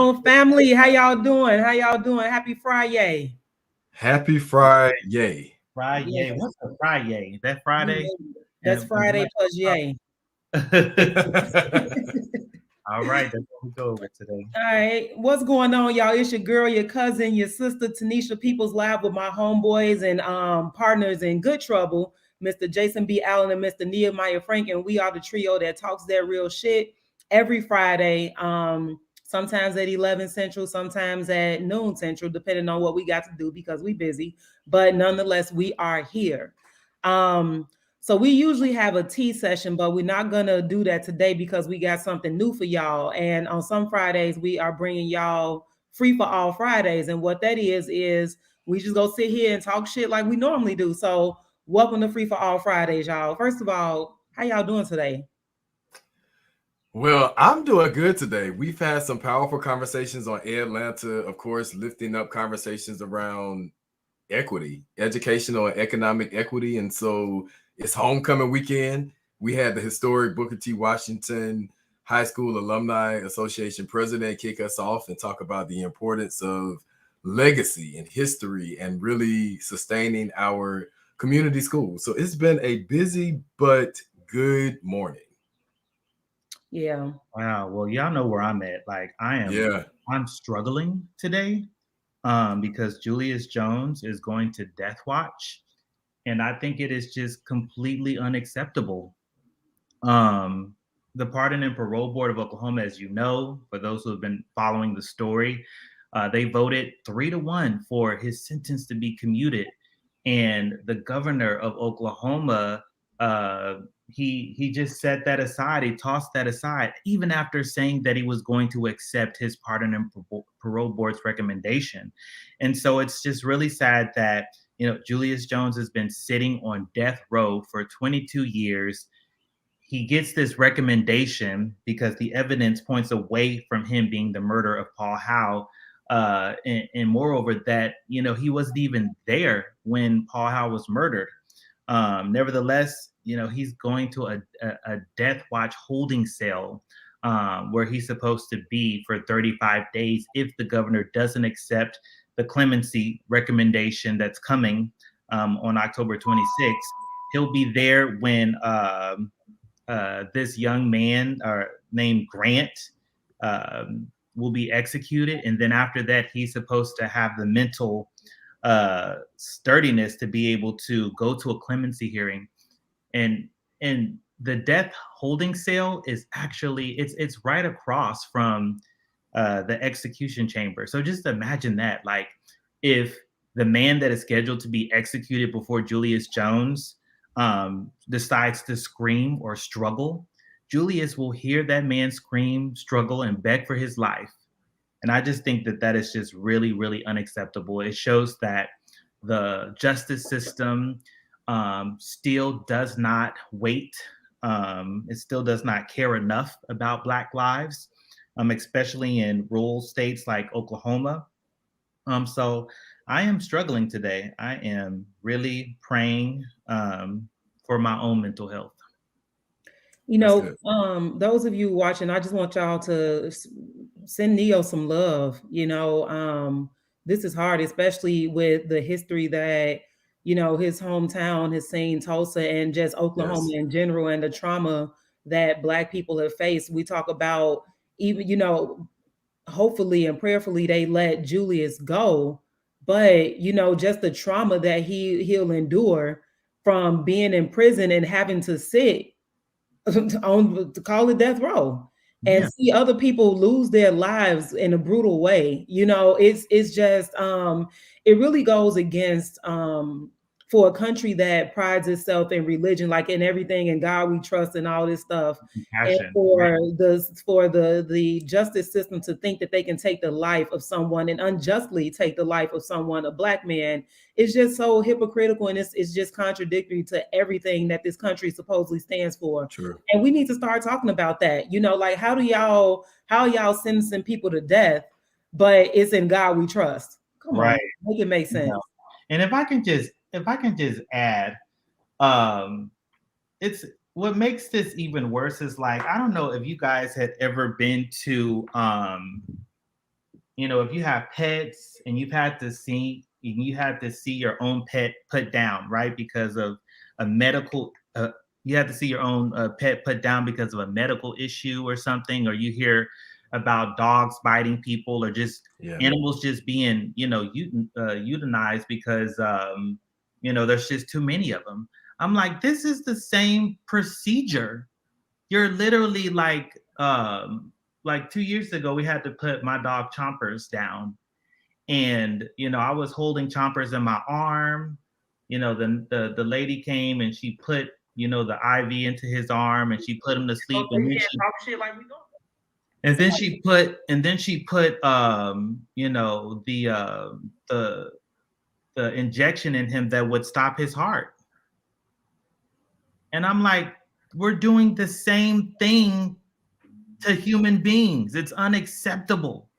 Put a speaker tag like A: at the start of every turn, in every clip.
A: on, family? How y'all doing? How y'all doing? Happy Friday.
B: Happy Friday.
C: Friday.
A: Yeah,
C: What's a Friday? Is that Friday?
A: that's Friday plus yay.
C: All right, that's what we go over today.
A: All right, what's going on, y'all? It's your girl, your cousin, your sister, Tanesha Peoples Live with my homeboys and partners in good trouble, Mr. Jason B. Allen and Mr. Nehemiah Frank, and we are the trio that talks that real shit every Friday. Sometimes at 11 Central, sometimes at noon Central, depending on what we got to do because we busy. But nonetheless, we are here. So we usually have a tea session, but we're not gonna do that today because we got something new for y'all. And on some Fridays, we are bringing y'all free for all Fridays. And what that is we just go sit here and talk shit like we normally do. So welcome to Free for All Fridays, y'all. First of all, how y'all doing today?
B: Well, I'm doing good today. We've had some powerful conversations on Atlanta, of course, lifting up conversations around equity, educational and economic equity. And so it's homecoming weekend. We had the historic Booker T. Washington High School Alumni Association president kick us off and talk about the importance of legacy and history and really sustaining our community schools. So it's been a busy but good morning.
A: Yeah.
C: Wow. Well, y'all know where I'm at. Like I'm struggling today because Julius Jones is going to death watch. And I think it is just completely unacceptable. The Pardon and Parole Board of Oklahoma, as you know, for those who have been following the story, they voted 3-1 for his sentence to be commuted. And the governor of Oklahoma, he just set that aside. He tossed that aside, even after saying that he was going to accept his Pardon and Parole Board's recommendation. And so it's just really sad that, Julius Jones has been sitting on death row for 22 years. He gets this recommendation because the evidence points away from him being the murderer of Paul Howe. And moreover, that, he wasn't even there when Paul Howe was murdered. Nevertheless, he's going to a death watch holding cell where he's supposed to be for 35 days if the governor doesn't accept the clemency recommendation that's coming on October 26th. He'll be there when this young man named Grant will be executed. And then after that, he's supposed to have the mental sturdiness to be able to go to a clemency hearing. And the death holding cell is actually, it's right across from the execution chamber. So just imagine that, like if the man that is scheduled to be executed before Julius Jones decides to scream or struggle, Julius will hear that man scream, struggle, and beg for his life. And I just think that that is just really, really unacceptable. It shows that the justice system still does not wait. It still does not care enough about Black lives, especially in rural states like Oklahoma. So I am struggling today. I am really praying for my own mental health.
A: Those of you watching, I just want y'all to send Neo some love. This is hard, especially with the history that, his hometown has seen, Tulsa, and just Oklahoma in general, and the trauma that Black people have faced. We talk about even, hopefully and prayerfully they let Julius go, but just the trauma that he'll endure from being in prison and having to sit on to call it death row and see other people lose their lives in a brutal way. It's just it really goes against for a country that prides itself in religion, like in everything, and God we trust and all this stuff. And for the justice system to think that they can take the life of someone and unjustly take the life of someone, a Black man, it's just so hypocritical, and it's just contradictory to everything that this country supposedly stands for.
B: True.
A: And we need to start talking about that. Like how y'all sentencing people to death, but it's in God we trust. Come on, make it make sense.
C: And if I can just add, it's what makes this even worse is, like, I don't know if you guys had ever been to you know, if you have pets and you had to see your own pet put down, right, because of a medical, you had to see your own pet put down because of a medical issue or something, or you hear about dogs biting people or just animals just being, you know, euthanized because, you know, there's just too many of them. I'm like, this is the same procedure. You're literally like 2 years ago, we had to put my dog Chompers down. And, you know, I was holding Chompers in my arm. You know, the lady came and she put, you know, the IV into his arm and she put him to sleep. And then she
A: talk shit like we going.
C: and then she put you know, the injection in him that would stop his heart. And I'm like, we're doing the same thing to human beings. It's unacceptable.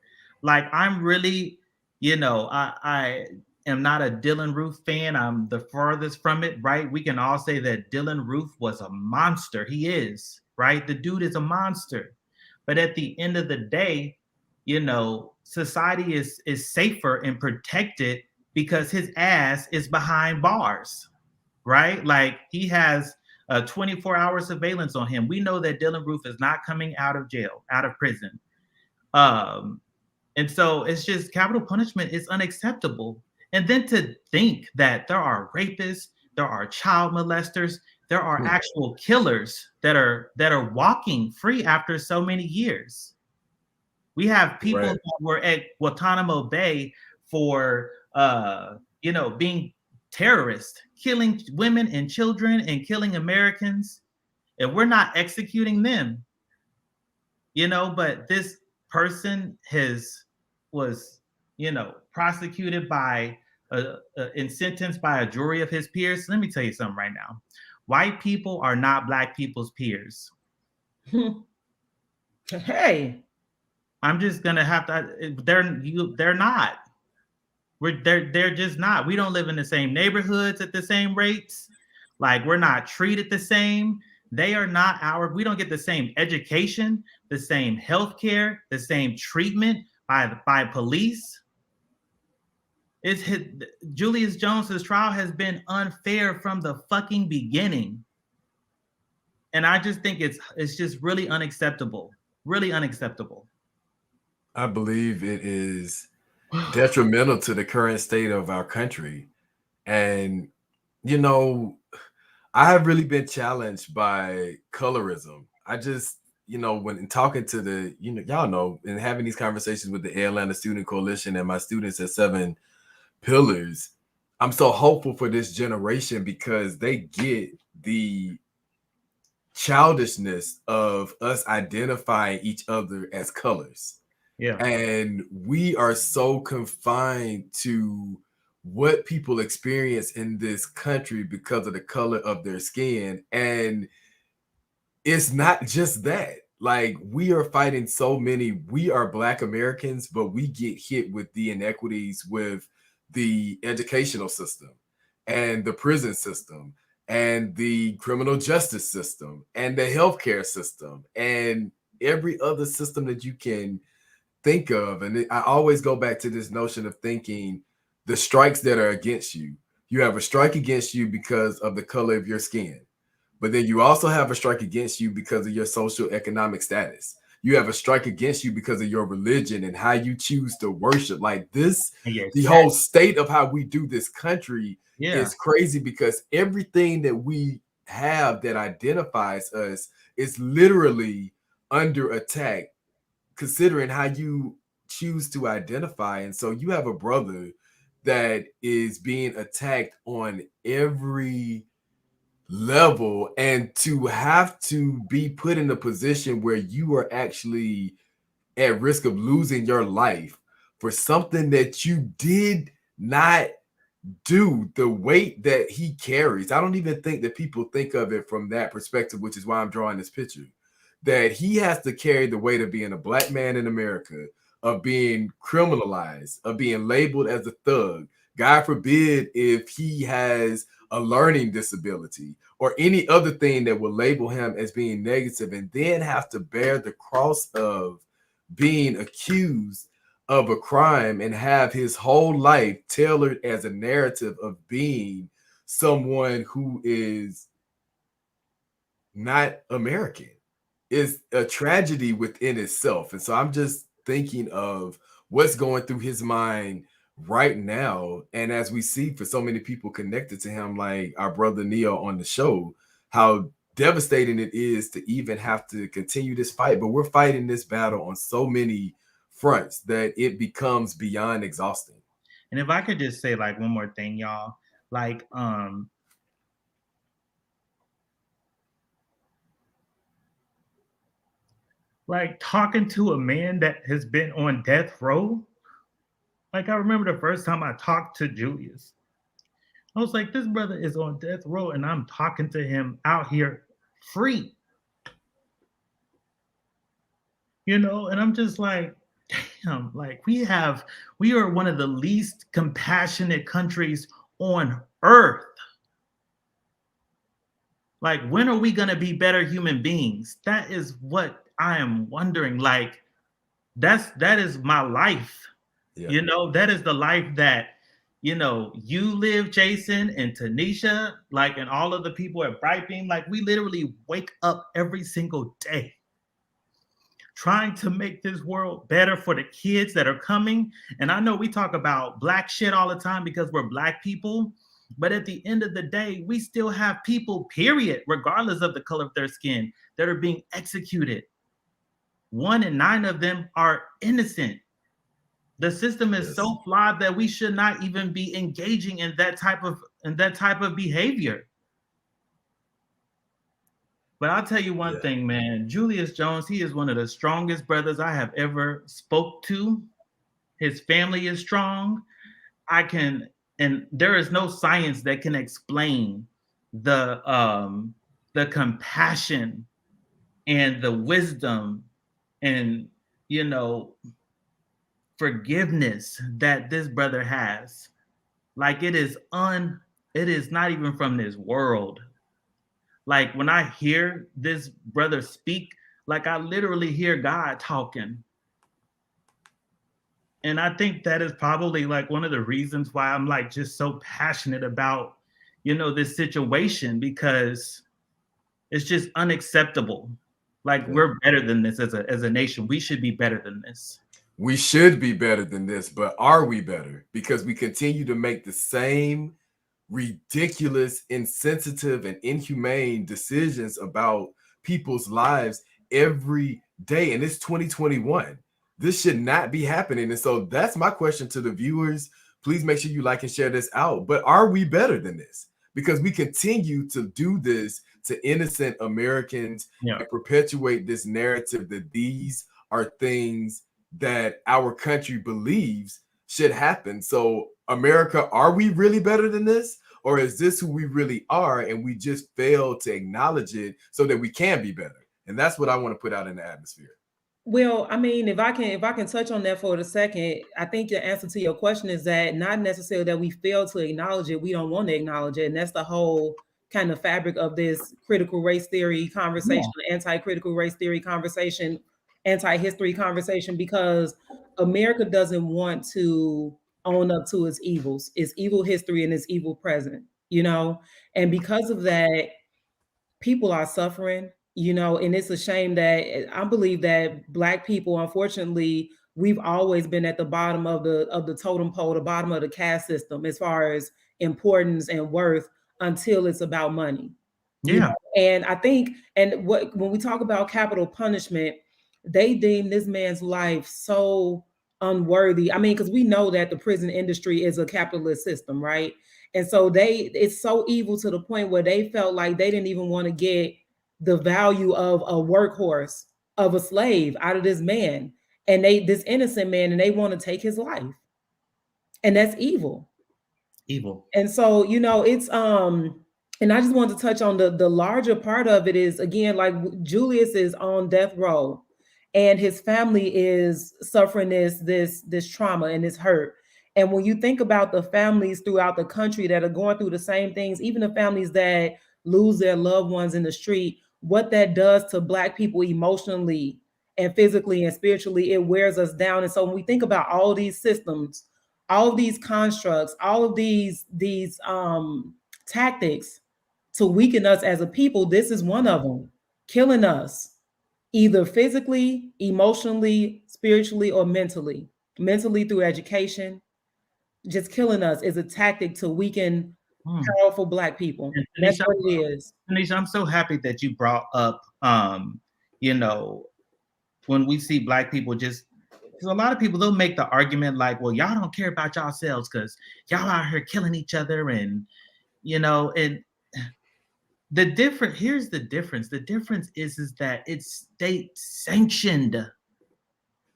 C: Like, I'm really, you know, I am not a Dylan Roof fan. I'm the farthest from it, right? We can all say that Dylan Roof was a monster. He is, right? The dude is a monster. But at the end of the day, you know, society is safer and protected because his ass is behind bars, right? Like, he has 24-hour surveillance on him. We know that Dylan Roof is not coming out of jail, out of prison. And so it's just, capital punishment is unacceptable. And then to think that there are rapists, there are child molesters, there are actual killers that are walking free after so many years. We have people that were at Guantanamo Bay for you know, being terrorists, killing women and children and killing Americans, and we're not executing them. You know, but this person was, you know, prosecuted by and sentenced by a jury of his peers. Let me tell you something right now. White people are not black people's peers.
A: Hey,
C: I'm just gonna have to. They're not. They're just not. We don't live in the same neighborhoods at the same rates. Like, we're not treated the same. They are not we don't get the same education, the same health care, the same treatment by police. Julius Jones's trial has been unfair from the fucking beginning. And I just think it's just really unacceptable. Really unacceptable.
B: I believe it is detrimental to the current state of our country. And, you know, I have really been challenged by colorism. I just, you know, when talking to the, you know, y'all know, and having these conversations with the Atlanta Student Coalition and my students at 7 Pillars, I'm so hopeful for this generation because they get the childishness of us identifying each other as colors.
C: Yeah.
B: And we are so confined to what people experience in this country because of the color of their skin. And it's not just that. Like, we are fighting so many, we are Black Americans, but we get hit with the inequities with the educational system and the prison system and the criminal justice system and the healthcare system and every other system that you can think of. And I always go back to this notion of thinking the strikes that are against you. You have a strike against you because of the color of your skin, but then you also have a strike against you because of your social economic status. You have a strike against you because of your religion and how you choose to worship. Like this, the whole state of how we do this country is crazy because everything that we have that identifies us is literally under attack, considering how you choose to identify. And so you have a brother that is being attacked on every level, and to have to be put in a position where you are actually at risk of losing your life for something that you did not do, the weight that he carries. I don't even think that people think of it from that perspective, which is why I'm drawing this picture, that he has to carry the weight of being a Black man in America, of being criminalized, of being labeled as a thug. God forbid if he has a learning disability or any other thing that will label him as being negative, and then have to bear the cross of being accused of a crime and have his whole life tailored as a narrative of being someone who is not American is a tragedy within itself. And so I'm just thinking of what's going through his mind right now. And as we see for so many people connected to him, like our brother Neo on the show, how devastating it is to even have to continue this fight. But we're fighting this battle on so many fronts that it becomes beyond exhausting.
C: And if I could just say like one more thing, y'all, like talking to a man that has been on death row. Like I remember the first time I talked to Julius, I was like, this brother is on death row and I'm talking to him out here free. You know, and I'm just like, damn, like we are one of the least compassionate countries on earth. Like, when are we going to be better human beings? That is what I am wondering. Like, that is my life. Yeah. You know, that is the life that, you know, you live, Jason, and Tanesha, like, and all of the people at Brightbeam. Like, we literally wake up every single day trying to make this world better for the kids that are coming. And I know we talk about Black shit all the time because we're Black people. But at the end of the day, we still have people, period, regardless of the color of their skin, that are being executed. 1 in 9 of them are innocent. The system is so flawed that we should not even be engaging in that type of behavior. But I'll tell you one thing, man. Julius Jones, he is one of the strongest brothers I have ever spoke to. His family is strong. And there is no science that can explain the compassion and the wisdom and, you know, forgiveness that this brother has. Like, it is not even from this world. Like, when I hear this brother speak, like, I literally hear God talking. And I think that is probably like one of the reasons why I'm like just so passionate about, you know, this situation, because it's just unacceptable. Like, we're better than this as a nation. We should be better than this.
B: We should be better than this, but are we better? Because we continue to make the same ridiculous, insensitive, and inhumane decisions about people's lives every day. And it's 2021. This should not be happening. And so that's my question to the viewers. Please make sure you like and share this out. But are we better than this? Because we continue to do this to innocent Americans and perpetuate this narrative that these are things that our country believes should happen. So, America, are we really better than this? Or is this who we really are and we just fail to acknowledge it so that we can be better? And that's what I want to put out in the atmosphere.
A: Well, I mean, if I can touch on that for a second, I think the answer to your question is that not necessarily that we fail to acknowledge it, we don't want to acknowledge it. And that's the whole kind of fabric of this critical race theory conversation, anti-critical race theory conversation, anti-history conversation, because America doesn't want to own up to its evils, its evil history and its evil present, you know? And because of that, people are suffering, you know, and it's a shame that I believe that Black people, unfortunately, we've always been at the bottom of the totem pole, the bottom of the caste system as far as importance and worth until it's about money. You know? And I think, and when we talk about capital punishment, they deem this man's life so unworthy. I mean, because we know that the prison industry is a capitalist system, right? And so it's so evil to the point where they felt like they didn't even want to get the value of a workhorse, of a slave out of this man, and this innocent man, and they want to take his life. And that's evil.
C: Evil.
A: And so, you know, it's and I just wanted to touch on the larger part of it is, again, like Julius is on death row and his family is suffering this trauma and this hurt. And when you think about the families throughout the country that are going through the same things, even the families that lose their loved ones in the street, what that does to Black people emotionally and physically and spiritually, it wears us down. And so when we think about all these systems, all of these constructs, all of these tactics to weaken us as a people, this is one of them, killing us either physically, emotionally, spiritually, or mentally. Mentally through education, just killing us is a tactic to weaken powerful Black people.
C: And
A: That's
C: Tanesha,
A: what it is.
C: Tanesha, I'm so happy that you brought up, you know, when we see Black people, just because a lot of people, they'll make the argument like, well, y'all don't care about yourselves because y'all out here killing each other, and and here's the difference. The difference is that it's state sanctioned.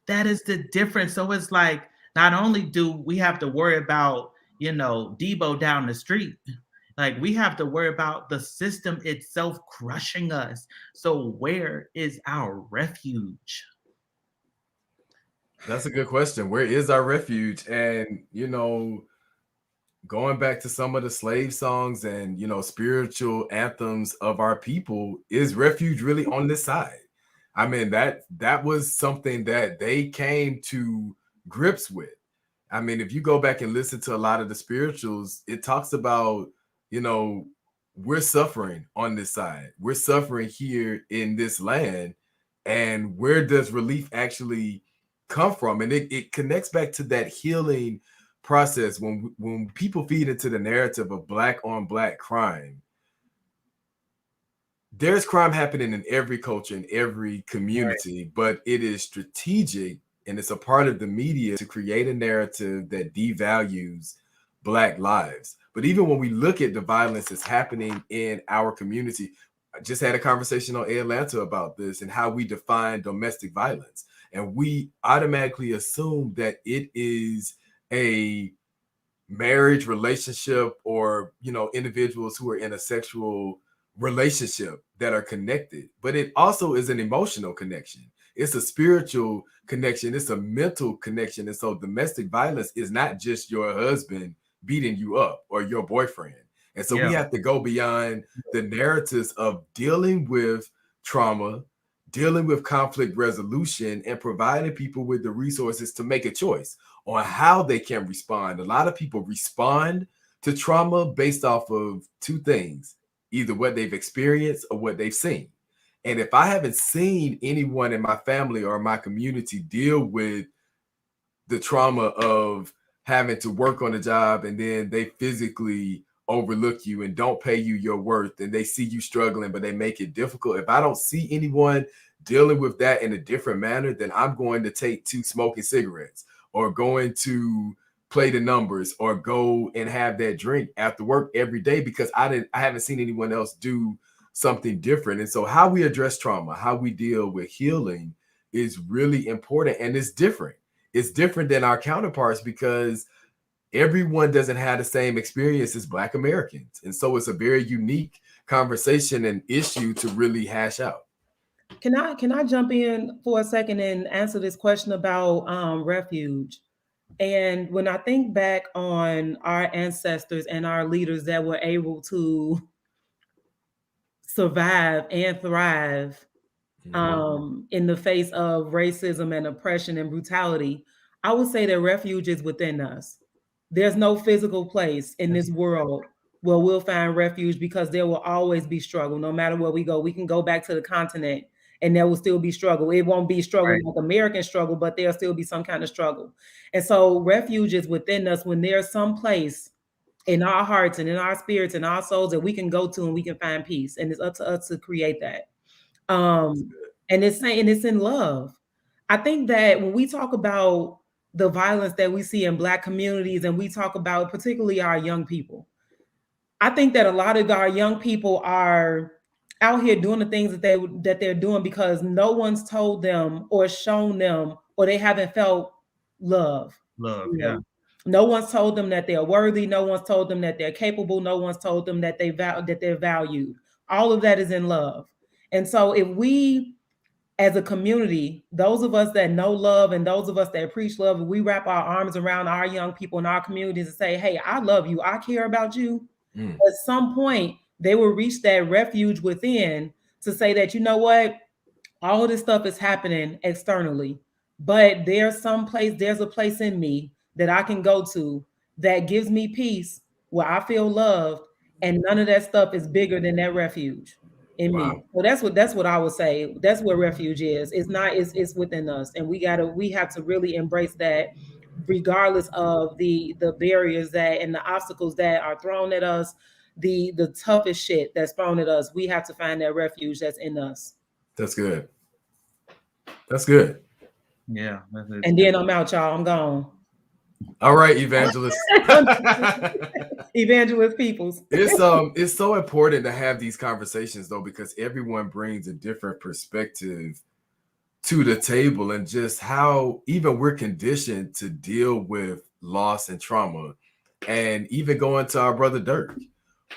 C: That is the difference. So it's like, not only do we have to worry about, Debo down the street, like we have to worry about the system itself crushing us. So where is our refuge?
B: That's a good question. Where is our refuge? And, going back to some of the slave songs and, spiritual anthems of our people, is refuge really on this side? I mean, that was something that they came to grips with. I mean, if you go back and listen to a lot of the spirituals, it talks about, we're suffering on this side. We're suffering here in this land. And where does relief actually come from? And it connects back to that healing process. When people feed into the narrative of Black on Black crime, there's crime happening in every culture, in every community, right, but it is strategic, and it's a part of the media to create a narrative that devalues Black lives. But even when we look at the violence that's happening in our community, I just had a conversation on Atlanta about this and how we define domestic violence. And we automatically assume that it is a marriage relationship or, individuals who are in a sexual relationship that are connected. But it also is an emotional connection. It's a spiritual connection. It's a mental connection. And so domestic violence is not just your husband beating you up or your boyfriend. And so we have to go beyond the narratives of dealing with trauma, dealing with conflict resolution, and providing people with the resources to make a choice on how they can respond. A lot of people respond to trauma based off of two things, either what they've experienced or what they've seen. And if I haven't seen anyone in my family or my community deal with the trauma of having to work on a job and then they physically overlook you and don't pay you your worth, and they see you struggling, but they make it difficult. If I don't see anyone dealing with that in a different manner, then I'm going to take to smoking cigarettes or going to play the numbers or go and have that drink after work every day because I haven't seen anyone else do something different. And so how we address trauma, how we deal with healing is really important, and it's different. It's different than our counterparts because everyone doesn't have the same experience as Black Americans. And so it's a very unique conversation and issue to really hash out.
A: Can I jump in for a second and answer this question about refuge? And when I think back on our ancestors and our leaders that were able to survive and thrive in the face of racism and oppression and brutality, I would say that refuge is within us. There's no physical place in this world where we'll find refuge because there will always be struggle. No matter where we go, we can go back to the continent and there will still be struggle. It won't be struggle like American struggle, but there'll still be some kind of struggle. And so refuge is within us when there's some place in our hearts and in our spirits and our souls that we can go to and we can find peace. And it's up to us to create that. And it's in love. I think that when we talk about the violence that we see in Black communities and we talk about particularly our young people, I think that a lot of our young people are out here doing the things that they're doing because no one's told them or shown them, or they haven't felt love.
C: Yeah.
A: No one's told them that they're worthy. No one's told them that they're capable. No one's told them that they're valued. All of that is in love. And so if we, as a community, those of us that know love and those of us that preach love, we wrap our arms around our young people in our communities and say, hey, I love you. I care about you. At some point, they will reach that refuge within to say that, you know what? All of this stuff is happening externally, but there's a place in me that I can go to that gives me peace, where I feel loved, and none of that stuff is bigger than that refuge in me.
B: Wow.
A: So that's what I would say. That's where refuge is. It's not. It's within us, and we have to really embrace that, regardless of the barriers that and the obstacles that are thrown at us, the toughest shit that's thrown at us. We have to find that refuge that's in us.
B: That's good. That's good.
C: Yeah.
A: And then I'm out, y'all. I'm gone.
B: All right, Evangelist.
A: Evangelist Peoples.
B: It's so important to have these conversations though, because everyone brings a different perspective to the table, and just how even we're conditioned to deal with loss and trauma. And even going to our brother Dirk,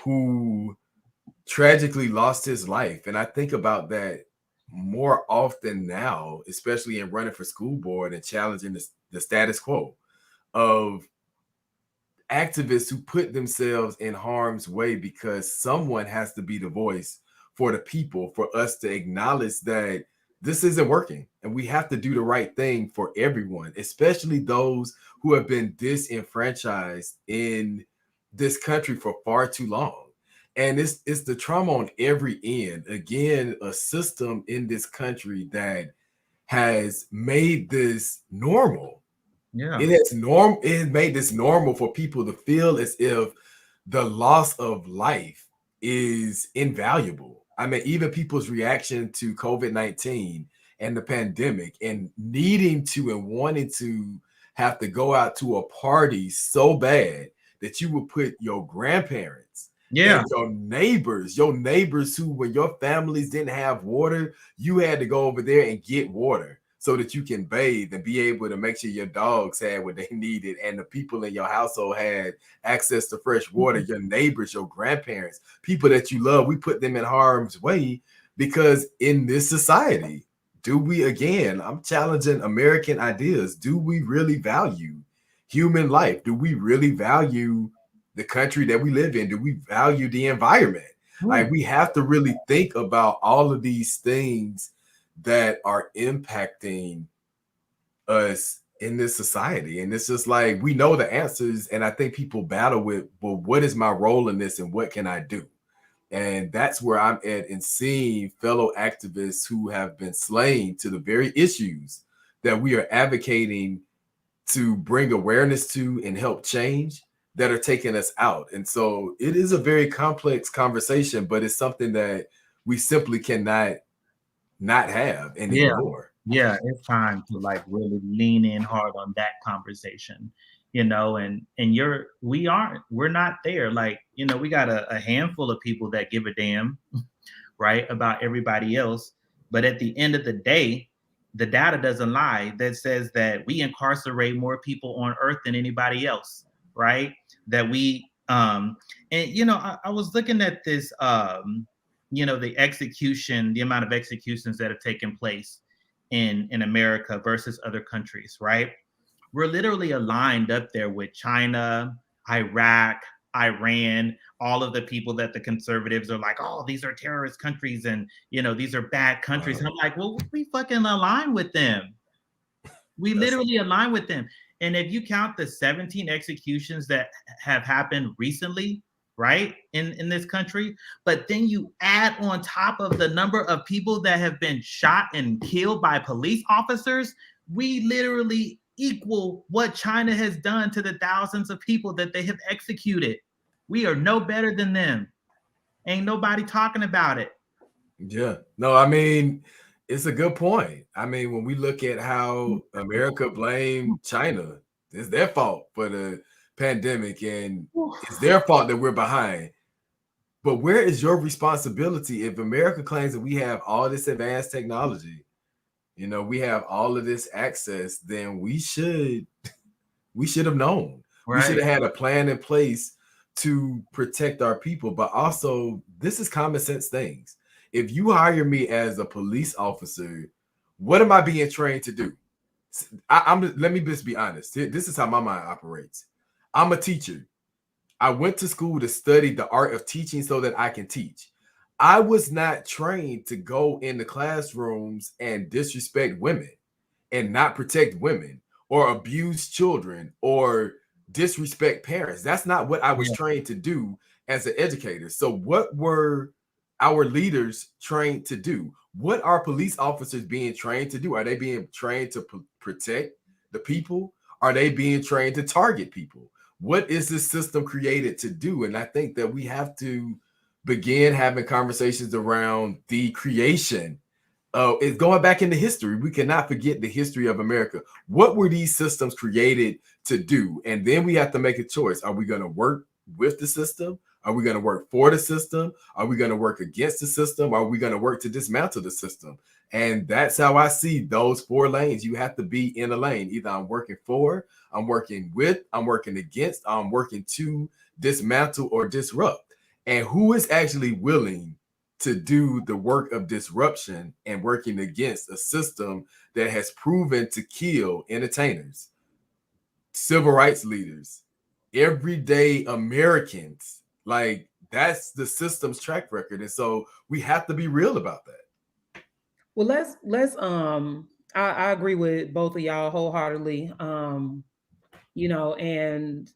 B: who tragically lost his life. And I think about that more often now, especially in running for school board and challenging the status quo of activists who put themselves in harm's way, because someone has to be the voice for the people, for us to acknowledge that this isn't working and we have to do the right thing for everyone, especially those who have been disenfranchised in this country for far too long. And it's the trauma on every end. Again, a system in this country that has made this normal.
C: Yeah.
B: It has made this normal for people to feel as if the loss of life is invaluable. I mean, even people's reaction to COVID-19 and the pandemic, and needing to and wanting to have to go out to a party so bad that you would put your grandparents
C: Yeah.
B: and your neighbors who, when your families didn't have water, you had to go over there and get water so that you can bathe and be able to make sure your dogs had what they needed, and the people in your household had access to fresh water. Your neighbors, your grandparents, people that you love, we put them in harm's way because in this society, I'm challenging American ideas. Do we really value human life? Do we really value the country that we live in? Do we value the environment? Like, we have to really think about all of these things that are impacting us in this society. And it's just like, we know the answers, and I think people battle with, well, what is my role in this and what can I do? And that's where I'm at, in seeing fellow activists who have been slain to the very issues that we are advocating to bring awareness to and help change, that are taking us out. And so it is a very complex conversation, but it's something that we simply cannot not have anymore.
C: Yeah, it's time to like really lean in hard on that conversation, and we're not there. Like, we got a handful of people that give a damn, right, about everybody else. But at the end of the day, the data doesn't lie, that says that we incarcerate more people on earth than anybody else, right? That we and I was looking at this the amount of executions that have taken place in America versus other countries, right? We're literally aligned up there with China, Iraq, Iran, all of the people that the conservatives are like, oh, these are terrorist countries and, these are bad countries. And I'm like, well, we fucking align with them. We literally align with them. And if you count the 17 executions that have happened recently, right, in this country, but then you add on top of the number of people that have been shot and killed by police officers, we literally equal what China has done to the thousands of people that they have executed. We are no better than them. Ain't nobody talking about it.
B: Yeah. No, I mean, it's a good point. I mean, when we look at how America blamed China, it's their fault for the pandemic, and it's their fault that we're behind. But where is your responsibility if America claims that we have all this advanced technology? We have all of this access, then we should have known. Right. We should have had a plan in place to protect our people. But also, this is common sense things. If you hire me as a police officer, what am I being trained to do? Let me just be honest. This is how my mind operates. I'm a teacher. I went to school to study the art of teaching so that I can teach. I was not trained to go in the classrooms and disrespect women and not protect women or abuse children or disrespect parents. That's not what I was trained to do as an educator. So what were our leaders trained to do? What are police officers being trained to do? Are they being trained to protect the people? Are they being trained to target people? What is this system created to do? And I think that we have to begin having conversations around the creation. It's going back into history. We cannot forget the history of America. What were these systems created to do? And then we have to make a choice. Are we going to work with the system? Are we going to work for the system? Are we going to work against the system? Are we going to work to dismantle the system? And that's how I see those 4 lanes. You have to be in a lane. Either I'm working for, I'm working with, I'm working against, I'm working to dismantle or disrupt. And who is actually willing to do the work of disruption and working against a system that has proven to kill entertainers, civil rights leaders, everyday Americans? Like, that's the system's track record. And so we have to be real about that.
A: Well, let's I agree with both of y'all wholeheartedly. You know, and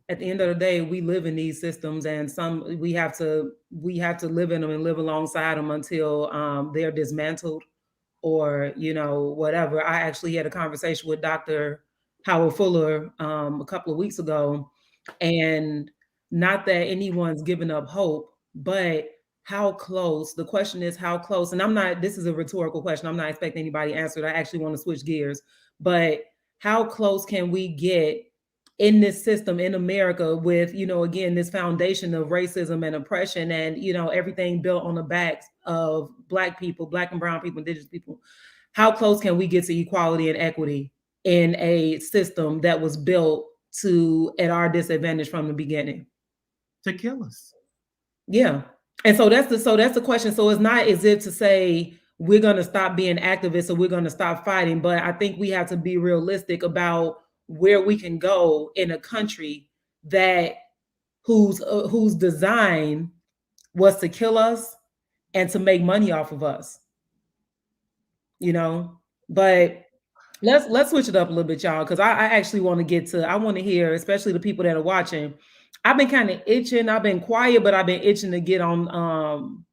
A: at the end of the day, we live in these systems, and some we have to live in them and live alongside them until they're dismantled, or you know, whatever. I actually had a conversation with Dr. Howard Fuller a couple of weeks ago, and not that anyone's given up hope, but how close, the question is how close, and I'm not, this is a rhetorical question, I'm not expecting anybody to answer it. I actually want to switch gears, but how close can we get in this system in America with, you know, again, this foundation of racism and oppression, and, you know, everything built on the backs of Black people, Black and brown people, indigenous people? How close can we get to equality and equity in a system that was built to at our disadvantage from the beginning?
C: To kill us.
A: Yeah. And so that's the question. So it's not as if to say we're going to stop being activists or we're going to stop fighting, but I think we have to be realistic about where we can go in a country that whose design was to kill us and to make money off of us. You know, but let's switch it up a little bit, y'all, because I actually want to get to, I want to hear, especially the people that are watching. I've been kind of itching. I've been quiet, but I've been itching to get on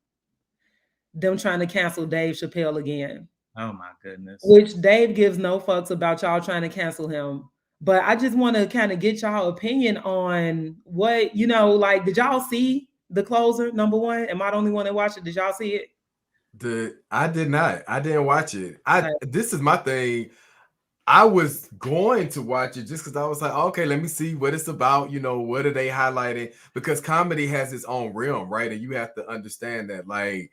A: them trying to cancel Dave Chappelle again.
C: Oh my goodness.
A: Which Dave gives no fucks about y'all trying to cancel him. But I just want to kind of get y'all opinion on what, you know, like, did y'all see The Closer, number one? Am I the only one that watched it? Did y'all see it?
B: I did not. I didn't watch it. This is my thing. I was going to watch it just because I was like, okay, let me see what it's about. You know, what are they highlighting? Because comedy has its own realm, right? And you have to understand that, like,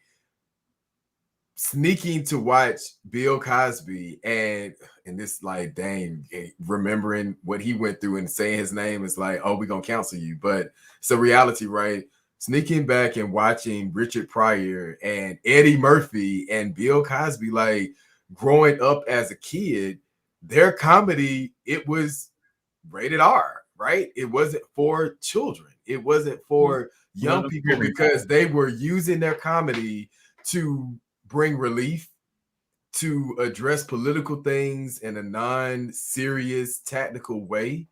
B: sneaking to watch Bill Cosby and this, like, dang, remembering what he went through and saying his name is like, oh, we're gonna cancel you. But it's a reality, right? Sneaking back and watching Richard Pryor and Eddie Murphy and Bill Cosby, like, growing up as a kid, their comedy, it was rated R, right? It wasn't for children. It wasn't for young people, because they were using their comedy to bring relief, to address political things in a non-serious, tactical way,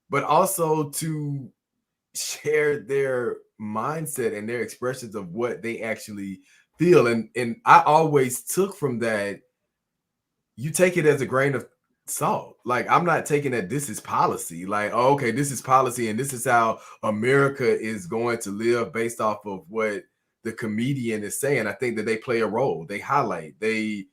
B: but also to share their mindset and their expressions of what they actually feel. And I always took from that, you take it as a grain of salt. Like, I'm not taking that this is policy. Like, oh, okay, this is policy and this is how America is going to live based off of what the comedian is saying. I think that they play a role. They highlight, they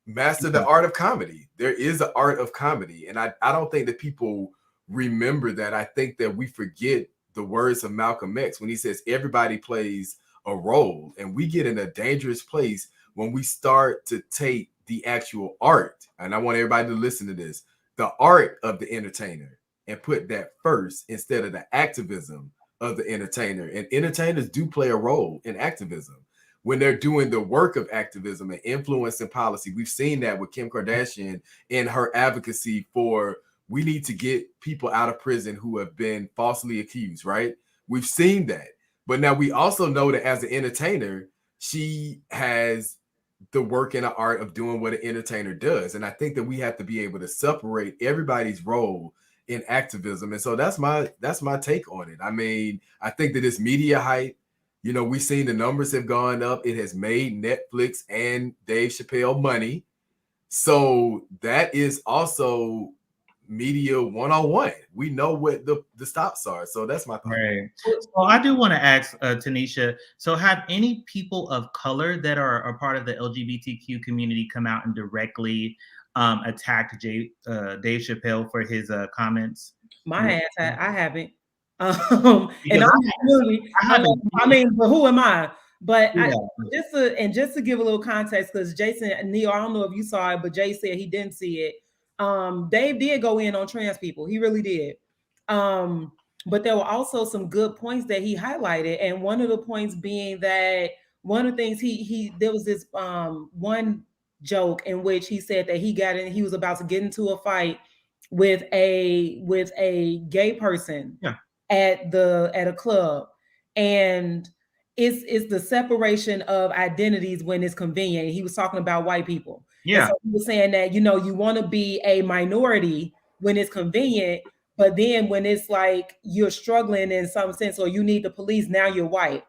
B: master the art of comedy. There is an art of comedy. And I don't think that people remember that. I think that we forget the words of Malcolm X when he says everybody plays a role. And we get in a dangerous place when we start to take the actual art, and I want everybody to listen to this, the art of the entertainer, and put that first instead of the activism of the entertainer. And entertainers do play a role in activism when they're doing the work of activism and influencing policy. We've seen that with Kim Kardashian in her advocacy for, we need to get people out of prison who have been falsely accused, right? We've seen that. But now we also know that as an entertainer, she has the work and the art of doing what an entertainer does. And I think that we have to be able to separate everybody's role in activism. And so that's my take on it. I mean, I think that it's media hype. You know, we've seen the numbers have gone up. It has made Netflix and Dave Chappelle money. So that is also media 101. We know what the stops are. So that's my thought.
C: Right. So I do want to ask Tanesha, so have any people of color that are a part of the LGBTQ community come out and directly attack Dave Chappelle for his comments?
A: My ass, I haven't. And
C: Because
A: I'm really,
C: I haven't.
A: I mean, but who am I? But
C: Yeah.
A: just to give a little context, because Jason, Neil, I don't know if you saw it, but Jay said he didn't see it. Dave did go in on trans people. He really did. But there were also some good points that he highlighted. And one of the points being that one of the things there was this one joke in which he said that he was about to get into a fight with a gay person at a club, and it's the separation of identities when it's convenient. He was talking about white people.
C: Yeah.
A: So he was saying that, you want to be a minority when it's convenient, but then when it's like you're struggling in some sense or you need the police, now you're white.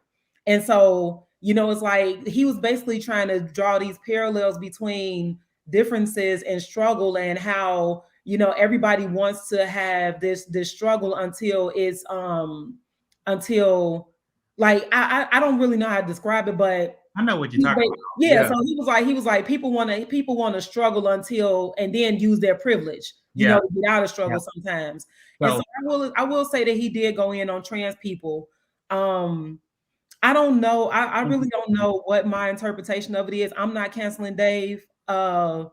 A: And so, it's like he was basically trying to draw these parallels between differences and struggle, and how everybody wants to have this struggle until it's until like I don't really know how to describe it, but
C: I know what you're talking about.
A: Yeah, so he was like people want to struggle until, and then use their privilege, to get out of struggle sometimes. And so I will say that he did go in on trans people. I don't know. I really don't know what my interpretation of it is. I'm not canceling Dave. But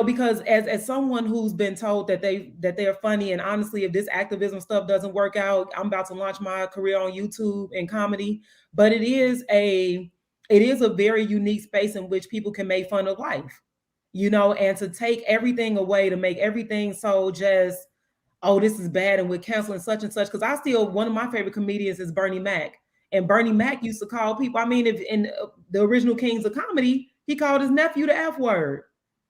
A: because as someone who's been told that they're funny, and honestly, if this activism stuff doesn't work out, I'm about to launch my career on YouTube and comedy. But it is a very unique space in which people can make fun of life, and to take everything away, to make everything so just, oh, this is bad, and we're canceling such and such. Because one of my favorite comedians is Bernie Mac. And Bernie Mac used to call people, I mean, if in the original Kings of Comedy, he called his nephew the F word,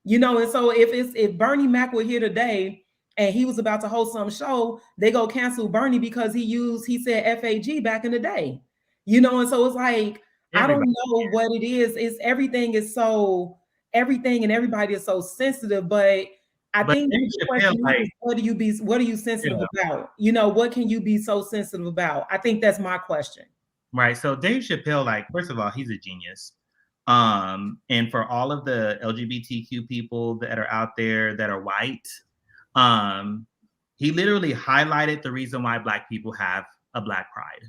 A: and so if Bernie Mac were here today and he was about to host some show, they go cancel Bernie because he said FAG back in the day, and so it's like, I don't know what it is. It's everything and everybody is so sensitive, but I think the question is, what are you sensitive about? What can you be so sensitive about? I think that's my question.
C: Right. So Dave Chappelle, first of all, he's a genius. And for all of the LGBTQ people that are out there that are white, he literally highlighted the reason why Black people have a Black Pride.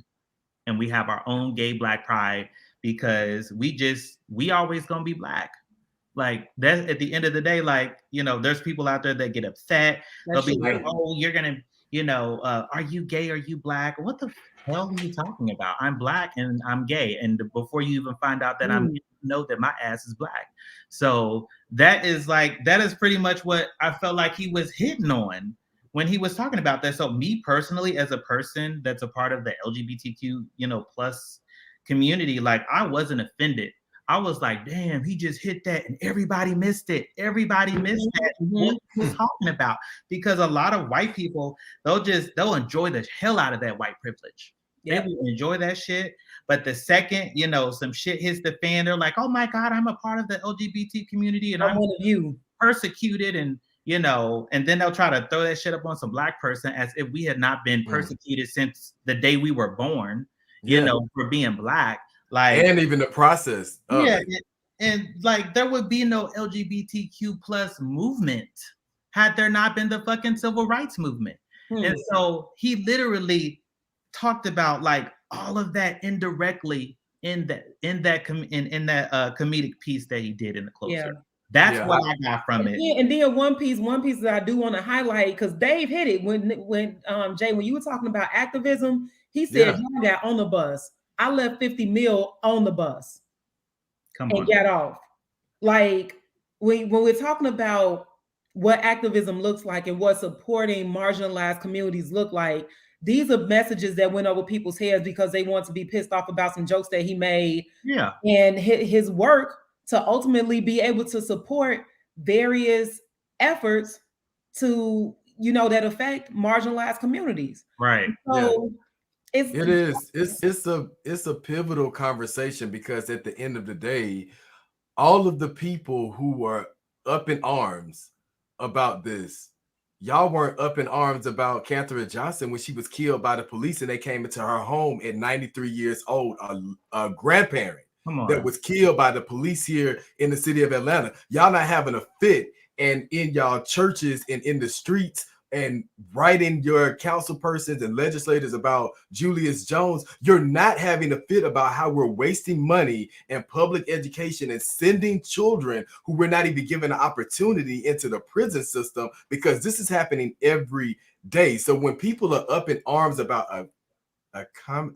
C: And we have our own gay Black Pride because we always gonna be Black. Like, that's at the end of the day, there's people out there that get upset. They'll be like, oh, you're gonna, are you gay? Are you Black? What the hell are you talking about? I'm Black and I'm gay. And before you even find out that I'm, know that my ass is Black. So that is pretty much what I felt like he was hitting on when he was talking about that. So me personally, as a person that's a part of the LGBTQ, plus community, I wasn't offended. I was like, damn, he just hit that and everybody missed it. Everybody missed that. What he was talking about. Because a lot of white people, they'll enjoy the hell out of that white privilege. They will enjoy that shit. But the second, some shit hits the fan, they're like, oh my God, I'm a part of the LGBT community and I'm
A: one of you
C: persecuted, and and then they'll try to throw that shit up on some Black person as if we had not been persecuted since the day we were born, for being Black.
B: And even the process.
C: And there would be no LGBTQ plus movement had there not been the fucking civil rights movement. And so he literally talked about all of that indirectly in that comedic piece that he did in the closer. That's what I got from it.
A: And then one piece that I do want to highlight, because Dave hit it when Jay, when you were talking about activism, he said, y'all got on the bus. I left 50 mil on the bus and got off. When we're talking about what activism looks like and what supporting marginalized communities look like, These are messages that went over people's heads because they want to be pissed off about some jokes that he made.
C: Yeah.
A: And his work to ultimately be able to support various efforts to, that affect marginalized communities.
C: Right.
A: So
B: it's a pivotal conversation, because at the end of the day, all of the people who were up in arms about this, y'all weren't up in arms about Catherine Johnson when she was killed by the police and they came into her home at 93 years old, a grandparent that was killed by the police here in the city of Atlanta. Y'all not having a fit and in y'all churches and in the streets and writing your council persons and legislators about Julius Jones. You're not having a fit about how we're wasting money in public education and sending children who we're not even given an opportunity into the prison system, because this is happening every day. So when people are up in arms about I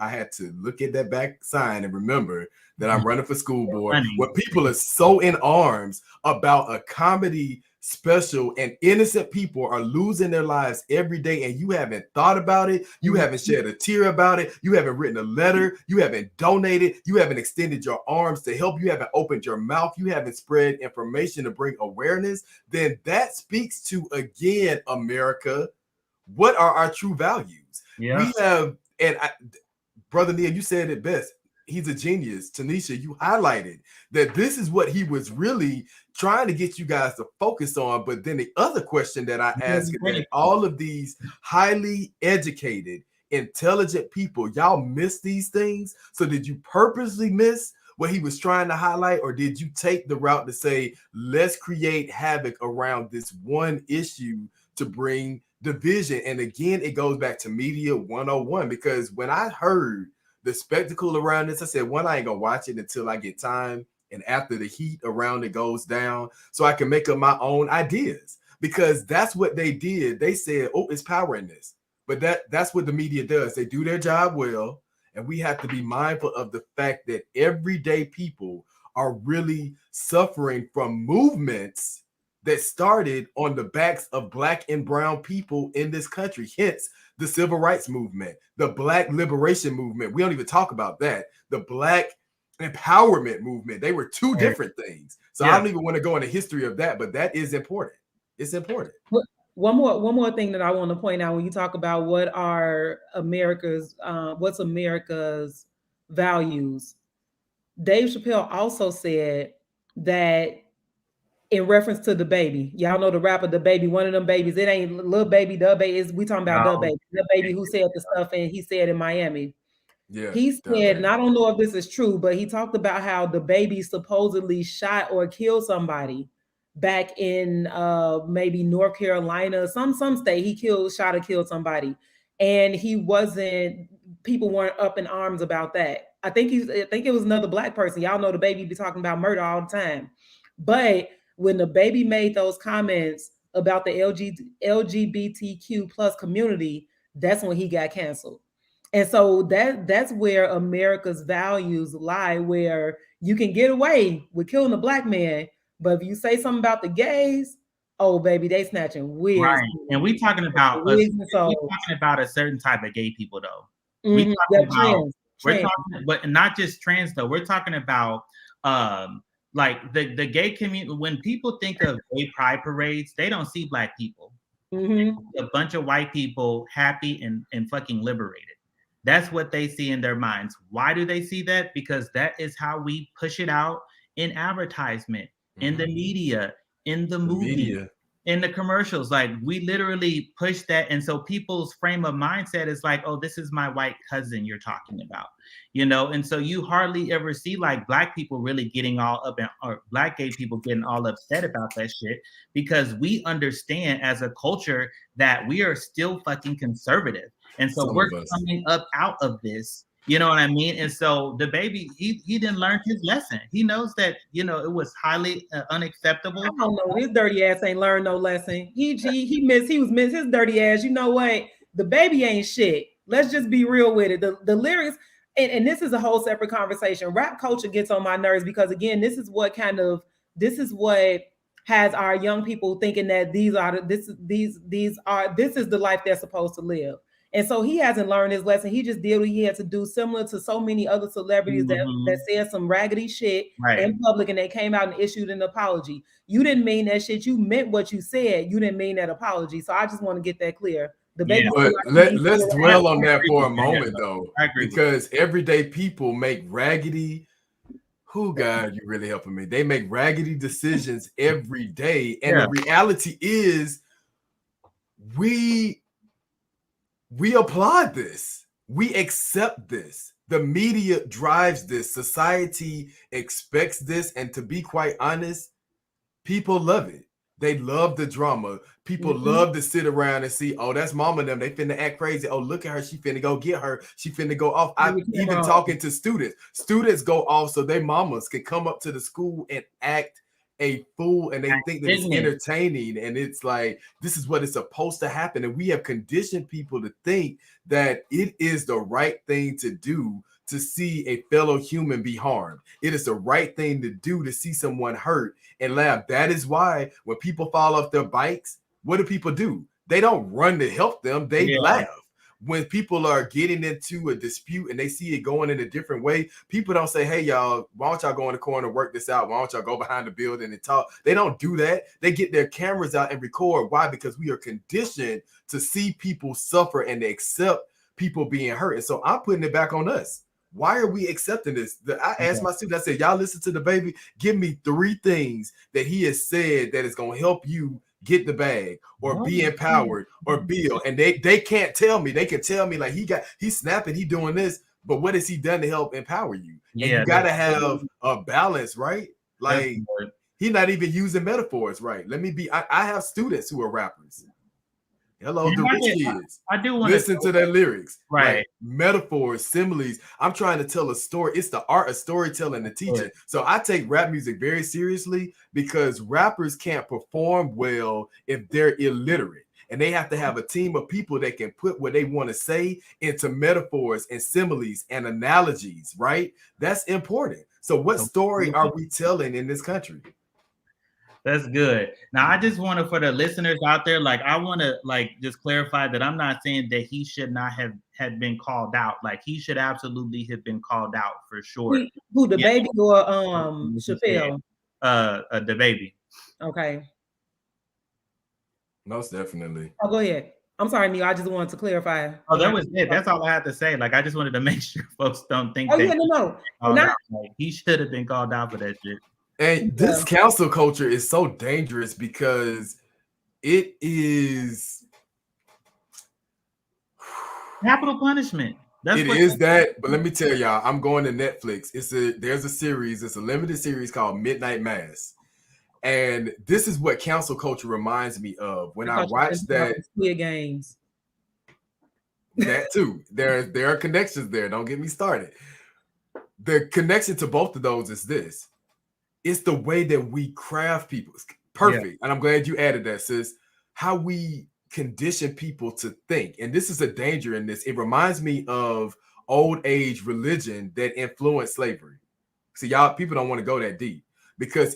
B: had to look at that back sign and remember that I'm running for school board. When people are so in arms about a comedy special and innocent people are losing their lives every day, and you haven't thought about it, you haven't shed a tear about it, you haven't written a letter, you haven't donated, you haven't extended your arms to help, you haven't opened your mouth, you haven't spread information to bring awareness, then that speaks to, again, America, what are our true values?
C: Yeah.
B: We have, and Brother Neil, you said it best. He's a genius. Tanesha, you highlighted that this is what he was really trying to get you guys to focus on. But then the other question that I ask is that all of these highly educated, intelligent people, y'all miss these things. So did you purposely miss what he was trying to highlight? Or did you take the route to say, let's create havoc around this one issue to bring division? And again, it goes back to media 101, because when I heard the spectacle around this, I said, one, I ain't gonna watch it until I get time and after the heat around it goes down, so I can make up my own ideas, because that's what they did. They said, oh, it's power in this. But that's what the media does. They do their job well, and we have to be mindful of the fact that everyday people are really suffering from movements that started on the backs of Black and brown people in this country. Hence the civil rights movement, the Black liberation movement. We don't even talk about that. The Black empowerment movement. They were two different things. So I don't even want to go into history of that, but that is important. It's important.
A: One more thing that I want to point out when you talk about what's America's values. Dave Chappelle also said that, in reference to the baby, y'all know the rapper the baby, one of them babies. It ain't Lil Baby, the baby is, we talking about the baby who said the stuff, and he said in Miami. Yeah, he said, and I don't know if this is true, but he talked about how the baby supposedly shot or killed somebody back in maybe North Carolina, some state. He shot or killed somebody, and people weren't up in arms about that. I think it was another Black person. Y'all know the baby be talking about murder all the time, but when the baby made those comments about the LGBTQ plus community, that's when he got canceled. And so that's where America's values lie, where you can get away with killing a Black man, but if you say something about the gays, oh baby, they snatching wigs.
C: Right. And we talking about a certain type of gay people though.
A: Mm-hmm.
C: We're talking, but not just trans though. We're talking about like the gay community. When people think of gay pride parades, they don't see Black people.
A: Mm-hmm.
C: A bunch of white people happy and fucking liberated. That's what they see in their minds. Why do they see that? Because that is how we push it out in advertisement, in the media, in the movie, in the commercials. Like we literally push that. And so people's frame of mindset is like, oh, this is my white cousin you're talking about, And so you hardly ever see like Black people really getting all up or Black gay people getting all upset about that shit, because we understand as a culture that we are still fucking conservative. And so we're coming up out of this, you know what I mean? And so the baby, he didn't learn his lesson. He knows that, it was highly unacceptable.
A: I don't know. His dirty ass ain't learned no lesson. He was missed his dirty ass. You know what? The baby ain't shit. Let's just be real with it. The lyrics, and this is a whole separate conversation. Rap culture gets on my nerves because again, this is what has our young people thinking that this is the life they're supposed to live. And so he hasn't learned his lesson. He just did what he had to do, similar to so many other celebrities that said some raggedy shit in public, and they came out and issued an apology. You didn't mean that shit. You meant what you said. You didn't mean that apology. So I just want to get that clear. The baby.
B: But let's dwell on that for a moment, though, because everyday people make raggedy. Who, God, you really helping me? They make raggedy decisions every day, and the reality is, we applaud this. We accept this. The media drives this. Society expects this, and to be quite honest, people love it. They love the drama. People love to sit around and see, oh, that's mama and them. They finna act crazy. Oh, look at her. She finna go get her. She finna go off. I'm even talking to students. Students go off so their mamas can come up to the school and act a fool, and they think that it's entertaining. And it's like, this is what is supposed to happen. And we have conditioned people to think that it is the right thing to do to see a fellow human be harmed. It is the right thing to do to see someone hurt and laugh. That is why when people fall off their bikes, what do people do? They don't run to help them. They laugh. When people are getting into a dispute and they see it going in a different way, people don't say, hey, y'all, why don't y'all go in the corner and work this out? Why don't y'all go behind the building and talk? They don't do that. They get their cameras out and record. Why? Because we are conditioned to see people suffer and they accept people being hurt. And so I'm putting it back on us. Why are we accepting this? I asked my students, I said, y'all listen to the baby. Give me 3 things that he has said that is going to help you get the bag or be empowered or build. And they can't tell me. They can tell me like he's snapping, he doing this, but what has he done to help empower you? And you got to have a balance, right? Like he's not even using metaphors right. I have students who are rappers. Hello, the rich kids. I do want to listen to their lyrics, right? Like metaphors, similes. I'm trying to tell a story. It's the art of storytelling and teaching. So I take rap music very seriously because rappers can't perform well if they're illiterate. And they have to have a team of people that can put what they want to say into metaphors and similes and analogies, right? That's important. So what story are we telling in this country?
C: That's good. Now, I just want to, for the listeners out there, like, I want to, like, just clarify that I'm not saying that he should not have had been called out. Like, he should absolutely have been called out for sure.
A: Who, the baby or Chappelle?
C: The baby.
A: Okay.
B: Most definitely.
A: Oh, go ahead. I'm sorry, Neil. I just wanted to clarify.
C: Oh, that was it. That's all I had to say. Like, I just wanted to make sure folks don't think
A: no.
C: Like, he should have been called out for that shit.
B: And this cancel culture is so dangerous because it is
C: capital punishment.
B: But let me tell y'all, I'm going to Netflix. There's a series, it's a limited series called Midnight Mass. And this is what cancel culture reminds me of when I watch that.
A: Squid Games.
B: That too. There are connections there. Don't get me started. The connection to both of those is this. It's the way that we craft people. It's perfect. Yeah. And I'm glad you added that, sis. How we condition people to think. And this is a danger in this. It reminds me of old age religion that influenced slavery. See, y'all, people don't want to go that deep because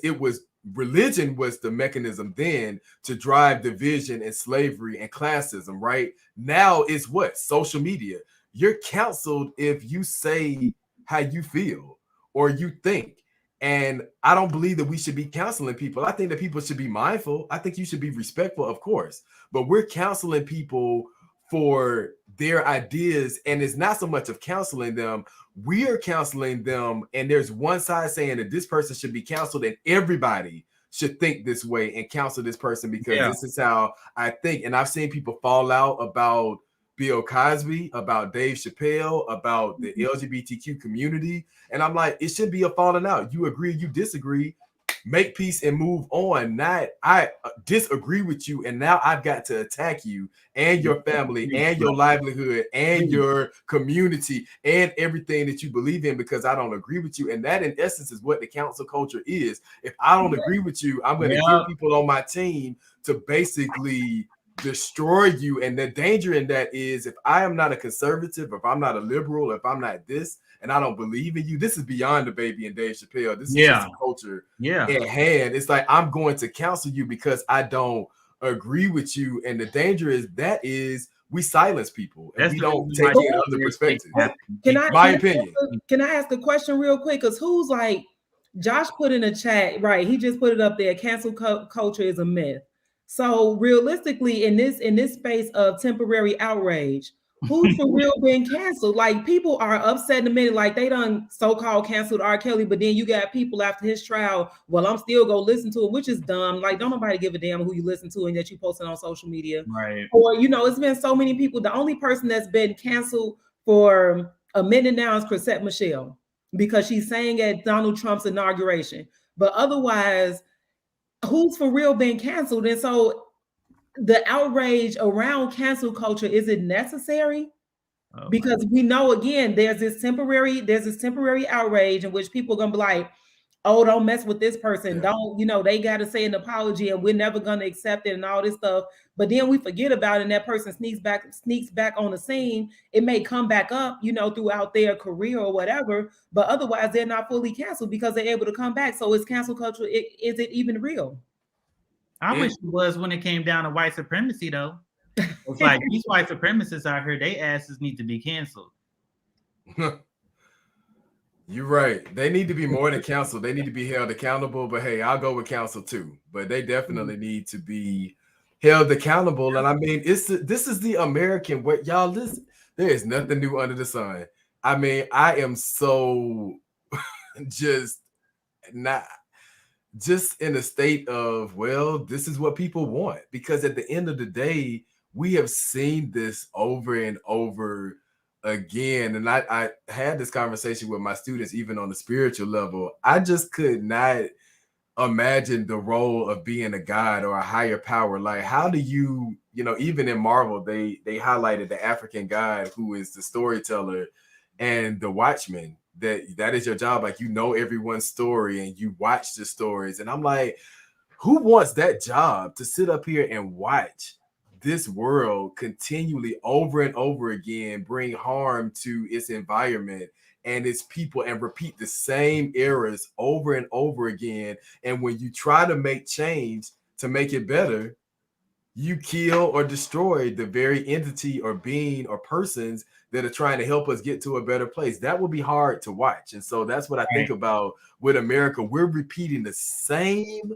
B: religion was the mechanism then to drive division and slavery and classism, right? Now it's what? Social media. You're counseled if you say how you feel or you think. And I don't believe that we should be counseling people. I think that people should be mindful. I think you should be respectful, of course. But we're counseling people for their ideas. And it's not so much of counseling them. We are counseling them. And there's one side saying that this person should be counseled and everybody should think this way and counsel this person because this is how I think. And I've seen people fall out about Bill Cosby, about Dave Chappelle, about the LGBTQ community. And I'm like, it should be a falling out. You agree, you disagree, make peace and move on. Not, I disagree with you, and now I've got to attack you and your family and your livelihood and your community and everything that you believe in because I don't agree with you. And that, in essence, is what the council culture is. If I don't agree with you, I'm going to get people on my team to basically destroy you. And the danger in that is if I am not a conservative, if I'm not a liberal, if I'm not this, and I don't believe in you, this is beyond the baby and Dave Chappelle. This is just a culture in hand. It's like I'm going to counsel you because I don't agree with you. And the danger is we silence people and we don't
C: reason why
B: take in other perspectives. My opinion.
A: Can I ask a question real quick? Because who's like, Josh put in a chat, right? He just put it up there. Cancel culture is a myth. So realistically, in this space of temporary outrage, who's for real being canceled? Like, people are upset in a minute, like they done so-called canceled R. Kelly, but then you got people after his trial, well, I'm still gonna listen to it, which is dumb. Like, don't nobody give a damn who you listen to and that you posting on social media.
C: Right.
A: Or, it's been so many people. The only person that's been canceled for a minute now is Chrisette Michele, because she's saying at Donald Trump's inauguration. But otherwise, who's for real being canceled? And so the outrage around cancel culture, is it necessary? Because we know, again, there's this temporary outrage in which people are gonna be like, oh, don't mess with this person.
B: Yeah.
A: Don't, they got to say an apology and we're never going to accept it and all this stuff. But then we forget about it and that person sneaks back on the scene. It may come back up, throughout their career or whatever, but otherwise they're not fully canceled because they're able to come back. So is cancel culture, is it even real?
C: I wish it was when it came down to white supremacy, though. It's like these white supremacists out here, they asses need to be canceled.
B: You're right. They need to be more than canceled. They need to be held accountable. But hey, I'll go with counsel too. But they definitely need to be held accountable. And I mean, this is the American way, y'all. There is nothing new under the sun. I mean, I am so just in a state of, well, this is what people want. Because at the end of the day, we have seen this over and over again. And I had this conversation with my students, even on the spiritual level. I just could not imagine the role of being a god or a higher power. Like, how do you, even in Marvel, they highlighted the African god who is the storyteller and the watchman. That is your job. Like, everyone's story and you watch the stories. And I'm like, who wants that job, to sit up here and watch this world continually over and over again bring harm to its environment and its people and repeat the same errors over and over again? And when you try to make change to make it better, you kill or destroy the very entity or being or persons that are trying to help us get to a better place. That will be hard to watch. And so that's what I think about with America. We're repeating the same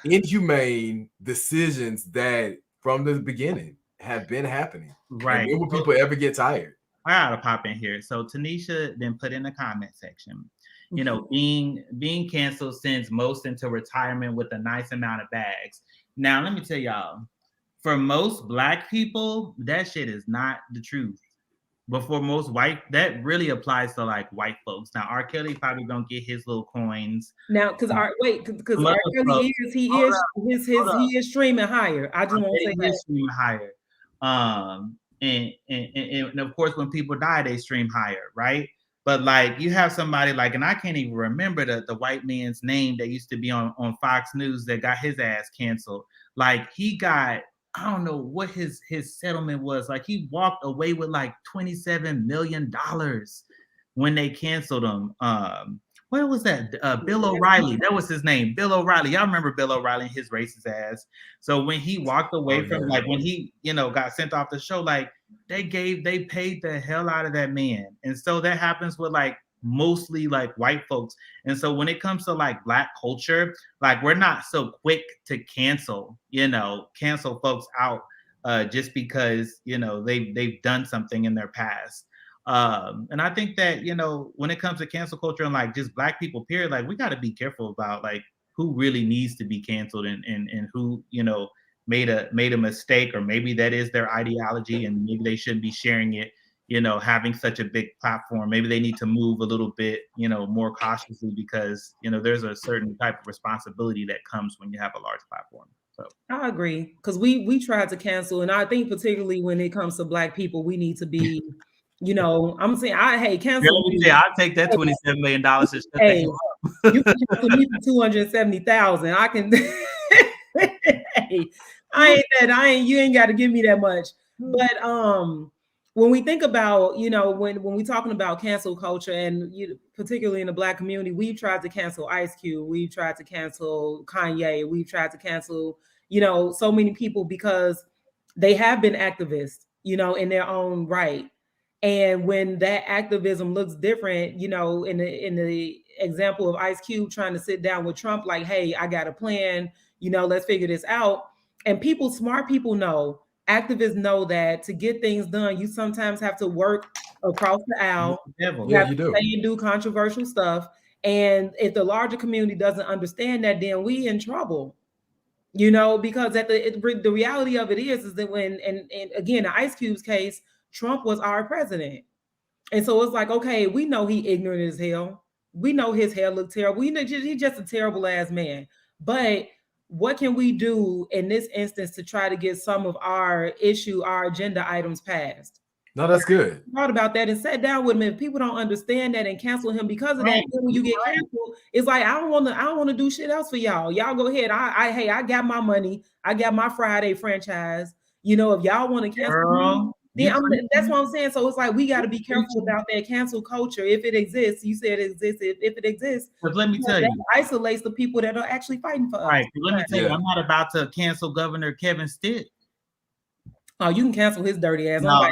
B: inhumane decisions that from the beginning have been happening.
C: Right.
B: And when will people ever get tired?
C: I gotta pop in here. So Tanesha then put in the comment section, being canceled sends most into retirement with a nice amount of bags. Now, let me tell y'all, for most Black people, that shit is not the truth. But for most white, that really applies to like white folks. Now, R. Kelly probably gonna get his little coins.
A: Now, because R. Kelly is streaming higher. I just want to say that.
C: Streaming higher. And of course, when people die, they stream higher, right? But like, you have somebody like, and I can't even remember the white man's name that used to be on Fox News that got his ass canceled. Like, he got, I don't know what his settlement was. Like, he walked away with like $27 million when they canceled him. What was that? Bill O'Reilly. That was his name. Bill O'Reilly. Y'all remember Bill O'Reilly and his racist ass. So when he walked away from, like, when he, got sent off the show, like, they paid the hell out of that man. And so that happens with like mostly like white folks. And so when it comes to like Black culture, like, we're not so quick to cancel folks out just because, they've done something in their past. And I think that, when it comes to cancel culture and like just Black people, period, like, we got to be careful about like who really needs to be canceled and who, made a mistake, or maybe that is their ideology and maybe they shouldn't be sharing it, having such a big platform. Maybe they need to move a little bit, more cautiously, because, there's a certain type of responsibility that comes when you have a large platform. So
A: I agree, because we tried to cancel, and I think particularly when it comes to Black people, we need to be, I'm saying, cancel.
C: I'll take that $27 million.
A: Hey, you can cancel me for 270,000. I can. Hey, you ain't got to give me that much. But when we think about, when we're talking about cancel culture, and particularly in the Black community, we've tried to cancel Ice Cube, we've tried to cancel Kanye, we've tried to cancel, so many people, because They have been activists, in their own right. And when that activism looks different, in the example of Ice Cube trying to sit down with Trump, like, hey, I got a plan, let's figure this out. And smart people know, activists know that to get things done, you sometimes have to work across the aisle. You have to say and do controversial stuff. And if the larger community doesn't understand that, then we in trouble. Because the reality of it is that and again, the Ice Cube's case, Trump was our president. And so it's like, okay, we know he ignorant as hell. We know his hair looked terrible. We know he's just a terrible ass man. But what can we do in this instance to try to get some of our agenda items passed?
B: No, that's good.
A: Thought about that and sat down with him. If people don't understand that and cancel him because of that, when you get canceled, it's like, I don't want to do shit else for y'all. Y'all go ahead. I got my money. I got my Friday franchise. If y'all want to cancel me, that's what I'm saying. So it's like, we got to be careful about that cancel culture. If it exists, you said it exists. If it exists,
C: but let me tell you,
A: isolates the people that are actually fighting for us.
C: Right. Let me tell you, I'm not about to cancel Governor Kevin Stitt.
A: Oh, you can cancel his dirty ass.
C: No,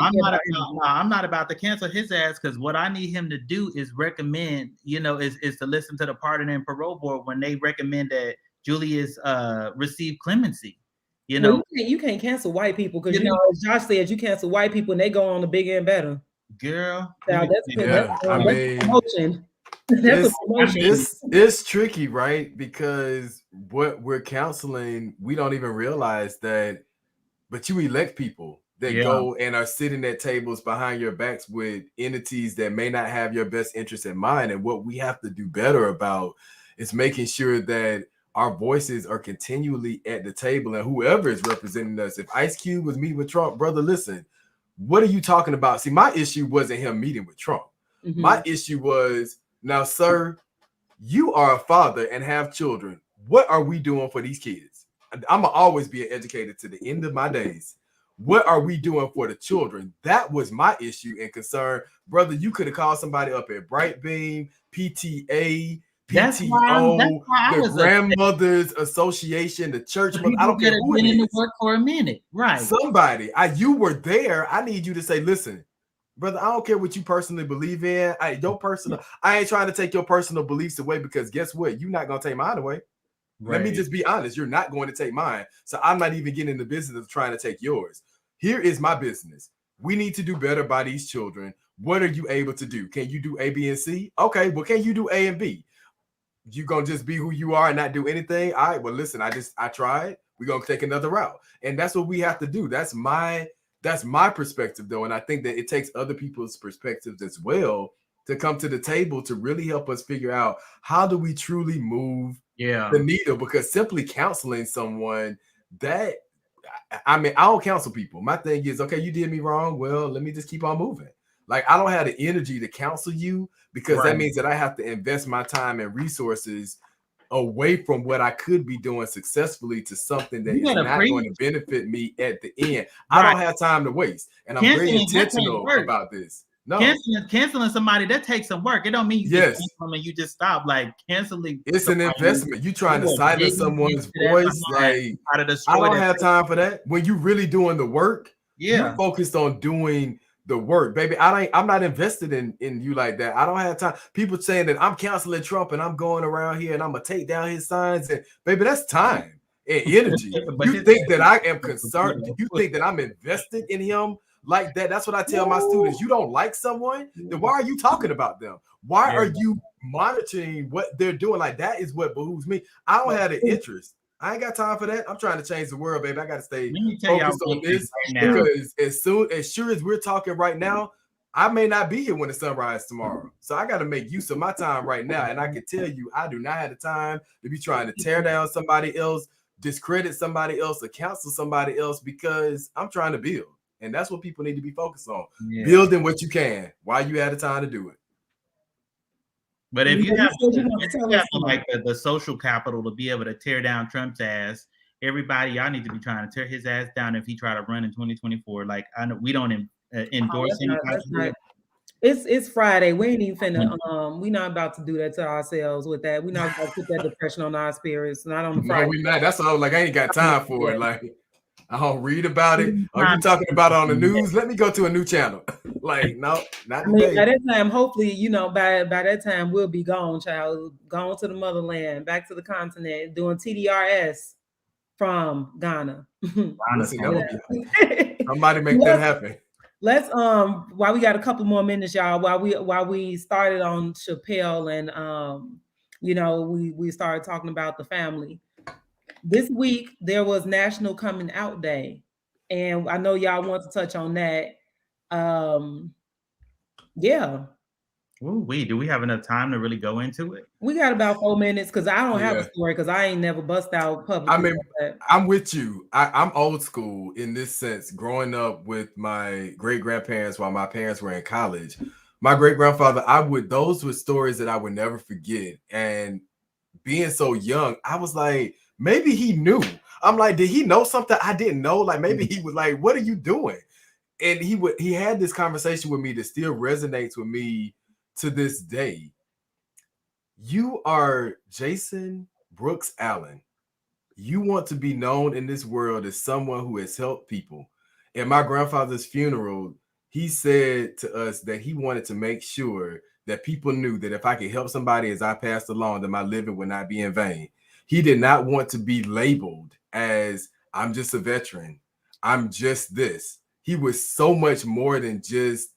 C: I'm not about to cancel his ass, because what I need him to do is recommend, is to listen to the Pardon and Parole Board when they recommend that Julius receive clemency.
A: Well, you can't cancel white people because as Josh said, you cancel white people and they go on the bigger and better.
C: Girl,
A: that's a promotion. That's a promotion.
B: It's tricky, right? Because what we're counseling, we don't even realize that. But you elect people that go and are sitting at tables behind your backs with entities that may not have your best interest in mind. And what we have to do better about is making sure that our voices are continually at the table, and whoever is representing us. If Ice Cube was meeting with Trump, brother, listen, what are you talking about? See, my issue wasn't him meeting with Trump. Mm-hmm. My issue was, now, sir, you are a father and have children. What are we doing for these kids? I'm gonna always be an educator to the end of my days. What are we doing for the children? That was my issue and concern, brother. You could have called somebody up at Bright Beam, PTA, PTO, the Grandmothers Association, the church. I don't care who it is.
C: To work for a minute, right?
B: Somebody, you were there. I need you to say, listen, brother, I don't care what you personally believe in. I ain't trying to take your personal beliefs away, because guess what? You're not gonna take mine away. Right. Let me just be honest. You're not going to take mine. So I'm not even getting in the business of trying to take yours. Here is my business. We need to do better by these children. What are you able to do? Can you do A, B, and C? Okay, well, can you do A and B? You gonna just be who you are and not do anything? All right, well, listen, I tried. We're gonna take another route. And that's what we have to do. That's my perspective, though. And I think that it takes other people's perspectives as well to come to the table to really help us figure out, how do we truly move the needle? Because simply counseling someone, I don't counsel people. My thing is, okay, you did me wrong. Well, let me just keep on moving. Like, I don't have the energy to counsel you, because that means that I have to invest my time and resources away from what I could be doing successfully to something that is not going to benefit me at the end. I don't have time to waste. And I'm very intentional about this. No,
C: canceling somebody, that takes some work. It don't mean you just cancel them and you just stop. Like, canceling,
B: it's an investment. You trying to silence someone's voice. Like, I don't have time for that. When you really doing the work, you're focused on doing the work, baby. I'm not invested in you like that. I don't have time. People saying that I'm canceling Trump and I'm going around here and I'm gonna take down his signs, and baby, that's time and energy. You think that I am concerned? You think that I'm invested in him like that? That's what I tell my students. You don't like someone, then why are you talking about them? Why are you monitoring what they're doing? Like, that is what behooves me. I don't have the interest. I ain't got time for that. I'm trying to change the world, baby. I got to stay focused on this, because as sure as we're talking right now, I may not be here when the sun rises tomorrow. So I got to make use of my time right now. And I can tell you, I do not have the time to be trying to tear down somebody else, discredit somebody else, or counsel somebody else, because I'm trying to build. And that's what people need to be focused on. Building what you can while you have the time to do it.
C: But if you have like the social capital to be able to tear down Trump's ass, everybody, y'all need to be trying to tear his ass down if he try to run in 2024. Like, I know we don't endorse anybody.
A: It's Friday. We ain't even finna. We not about to do that to ourselves with that. We not about to put that depression on our spirits. Not on the Friday.
B: No, we not. That's all. Like, I ain't got time for it. Like, I don't read about it. Are you talking about it on the news? Let me go to a new channel. Like, no, not today.
A: By that time, hopefully, by that time we'll be gone, child, gone to the motherland, back to the continent, doing TDRS from Ghana.
B: Listen, somebody make that happen.
A: Let's while we got a couple more minutes, y'all, while we started on Chappelle and we started talking about the family. This week there was National Coming Out Day, and I know y'all want to touch on that. Yeah.
C: Ooh, do we have enough time to really go into it?
A: We got about 4 minutes because I don't have a story because I ain't never bust out publicly.
B: I mean, I'm with you. I'm old school in this sense. Growing up with my great grandparents while my parents were in college, my great grandfather, those were stories that I would never forget. And being so young, I was like, maybe he knew. I'm like, did he know something I didn't know? Like, maybe he was like, what are you doing? And he had this conversation with me that still resonates with me to this day. You are Jason Brooks Allen. You want to be known in this world as someone who has helped people. At my grandfather's funeral, he said to us that he wanted to make sure that people knew that if I could help somebody as I passed along, that my living would not be in vain. He did not want to be labeled as, I'm just a veteran, I'm just this. He was so much more than just,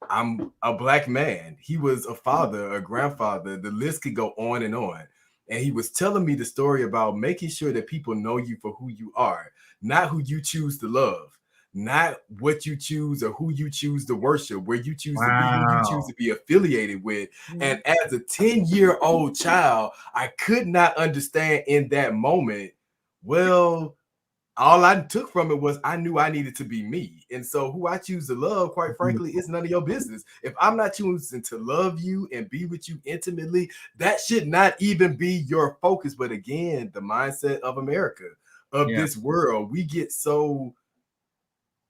B: I'm a Black man. He was a father, a grandfather. The list could go on and on. And he was telling me the story about making sure that people know you for who you are, not who you choose to love, not what you choose or who you choose to worship, where you choose to be, who you choose to be affiliated with. And as a 10-year-old child, I could not understand in that moment, well, all I took from it was I knew I needed to be me. And so who I choose to love, quite frankly, is none of your business. If I'm not choosing to love you and be with you intimately, that should not even be your focus. But again, the mindset of America, of this world, we get so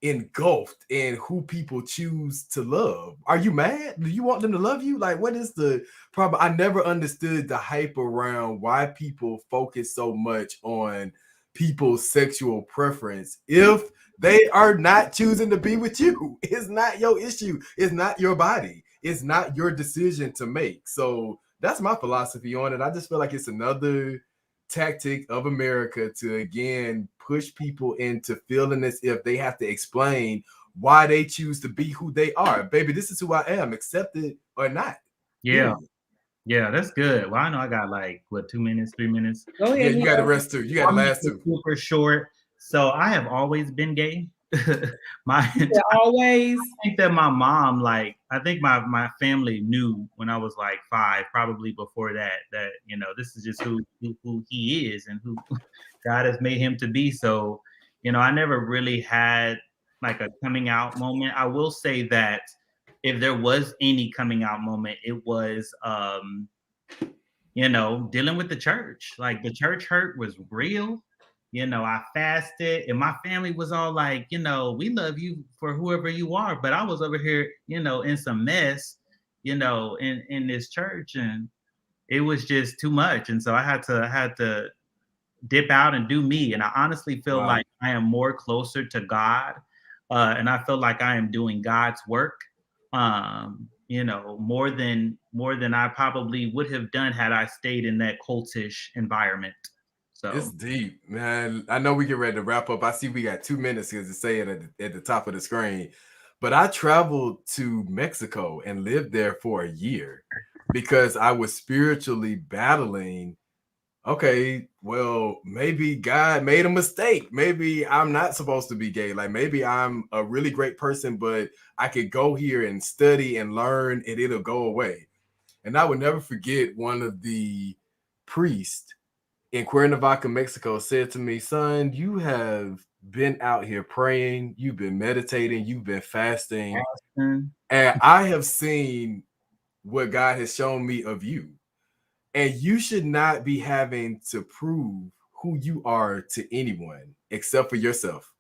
B: engulfed in who people choose to love. Are you mad? Do you want them to love you? Like, what is the problem? I never understood the hype around why people focus so much on people's sexual preference if they are not choosing to be with you. It's not your issue. It's not your body. It's not your decision to make. So that's my philosophy on it. I just feel like it's another tactic of America to, again, push people into feeling as if they have to explain why they choose to be who they are. Baby, this is who I am, accept it or not.
C: Yeah. Yeah, that's good. Well, I know I got like 2 minutes, 3 minutes.
A: Go ahead.
B: Yeah, you got the rest too. You got the last two.
C: Super short. So I have always been gay.
A: Always.
C: I think that my mom, I think my family knew when I was like 5, probably before that this is just who he is and who God has made him to be. So, I never really had like a coming out moment. I will say that if there was any coming out moment, it was dealing with the church. Like, the church hurt was real. I fasted and my family was all like, we love you for whoever you are. But I was over here, in some mess, in this church, and it was just too much. And so I had to dip out and do me. And I honestly feel like I am more closer to God. And I feel like I am doing God's work, more than I probably would have done had I stayed in that cultish environment. So
B: it's deep, man. I know we get ready to wrap up. I see we got 2 minutes here to say it at the top of the screen. But I traveled to Mexico and lived there for a year because I was spiritually battling. Okay, well, maybe God made a mistake. Maybe I'm not supposed to be gay. Like, maybe I'm a really great person, but I could go here and study and learn and it'll go away. And I would never forget one of the priests in Cuernavaca, Mexico, said to me, son, you have been out here praying, you've been meditating, you've been fasting, and I have seen what God has shown me of you. And you should not be having to prove who you are to anyone except for yourself.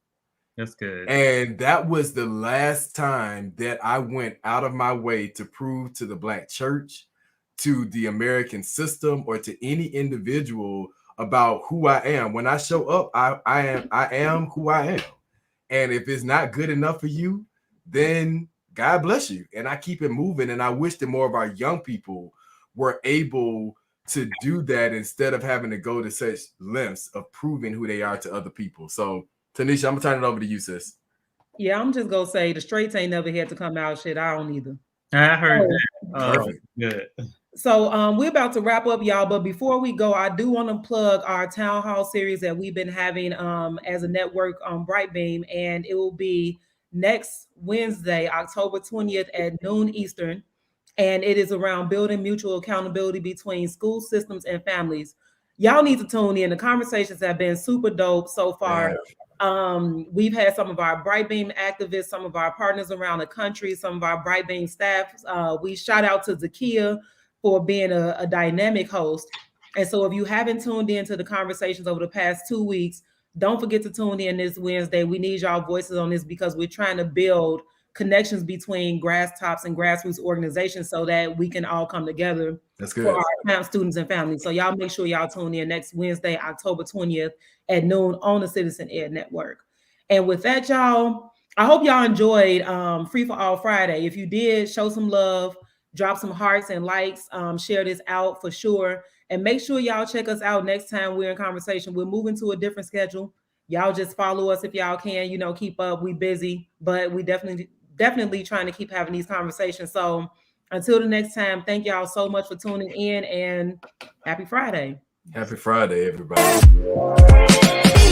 C: That's good.
B: And that was the last time that I went out of my way to prove to the Black church, to the American system, or to any individual, about who I am. When I show up, I am who I am. And if it's not good enough for you, then God bless you. And I keep it moving. And I wish that more of our young people were able to do that instead of having to go to such lengths of proving who they are to other people. So, Tanesha, I'm gonna turn it over to you, sis.
A: Yeah, I'm just gonna say the straights ain't never had to come out. Shit, I don't either.
C: I heard that.
B: Perfect.
C: Good.
A: So we're about to wrap up, y'all. But before we go, I do want to plug our town hall series that we've been having as a network on Brightbeam, and it will be next Wednesday, October 20th at noon Eastern. And it is around building mutual accountability between school systems and families. Y'all need to tune in. The conversations have been super dope so far. We've had some of our Brightbeam activists, some of our partners around the country, some of our Brightbeam staff. We shout out to Zakia for being a dynamic host. And so if you haven't tuned into the conversations over the past 2 weeks, don't forget to tune in this Wednesday. We need y'all voices on this because we're trying to build connections between grass tops and grassroots organizations so that we can all come together.
B: That's good.
A: For our camp students and families. So y'all make sure y'all tune in next Wednesday, October 20th at noon on the Citizen Ed Network. And with that, y'all, I hope y'all enjoyed Free for All Friday. If you did, show some love, drop some hearts and likes, share this out for sure. And make sure y'all check us out next time we're in conversation. We're moving to a different schedule. Y'all just follow us if y'all can, keep up. We busy, but we definitely trying to keep having these conversations. So until the next time, thank y'all so much for tuning in and happy Friday.
B: Happy Friday, everybody.